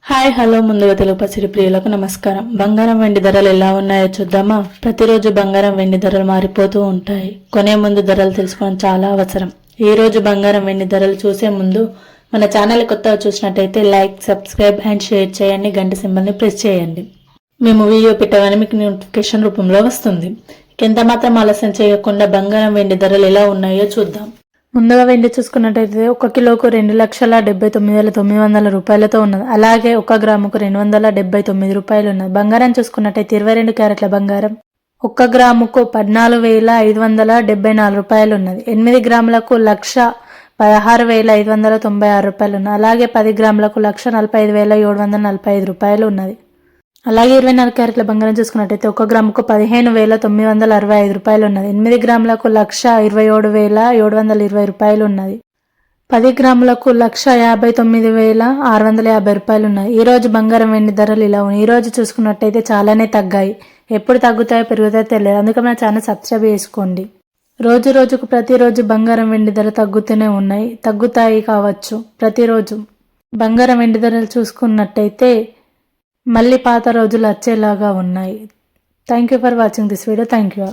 Hi hello ముందుగా తెలుగు పసిడి ప్రియులకు నమస్కారం. బంగారం వెండి ధరలు ఎలా ఉన్నాయో చూద్దామా? ప్రతిరోజు బంగారం వెండి ధరలు మారిపోతూ ఉంటాయి. కొనే ముందు ధరలు తెలుసుకోవడం చాలా అవసరం. ఈ రోజు బంగారం వెండి ధరలు చూసే ముందు మన ఛానల్ కొత్తగా చూసినట్టయితే లైక్, సబ్స్క్రైబ్ అండ్ షేర్ చేయండి. గంట సింబల్ని ప్రెస్ చేయండి. మేము వీడియో పెట్టగానే మీకు నోటిఫికేషన్ రూపంలో వస్తుంది. ఎంత మాత్రం ఆలస్యం చేయకుండా బంగారం వెండి ధరలు ఎలా ఉన్నాయో చూద్దాం. ముందుగా వెండి చూసుకున్నట్టయితే 1 కిలోకు 2,79,900 రూపాయలతో ఉన్నది. అలాగే 1 గ్రాముకు 279 రూపాయలు ఉన్నది. బంగారం చూసుకున్నట్టయితే 22 క్యారెట్ల బంగారం 1 గ్రాముకు 14,574 రూపాయలు ఉన్నది. 8 గ్రాములకు 1,16,596 రూపాయలు ఉన్నది. అలాగే 10 గ్రాములకు 1,45,745 రూపాయలు ఉన్నది. అలాగే 24 క్యారెట్ల బంగారం చూసుకున్నట్టయితే 1 గ్రాముకు 15,965 రూపాయలు ఉన్నది. 8 గ్రాములకు 1,27,720 రూపాయలు ఉన్నది. 10 గ్రాములకు 1,59,650 రూపాయలు ఉన్నాయి. ఈ రోజు బంగారం వెండి ధరలు ఇలా ఉన్నాయి. ఈ రోజు చూసుకున్నట్టయితే చాలానే తగ్గాయి. ఎప్పుడు తగ్గుతాయో పెరుగుతాయో తెలియదు. అందుకే మన ఛానల్ సబ్స్క్రైబ్ చేసుకోండి. రోజుకు ప్రతిరోజు బంగారం వెండి ధర తగ్గుతూనే ఉన్నాయి. తగ్గుతాయి కావచ్చు ప్రతిరోజు. బంగారం వెండి ధరలు చూసుకున్నట్టయితే మళ్ళీ పాత రోజులు వచ్చేలాగా ఉన్నాయి. Thank you for watching this video. Thank you.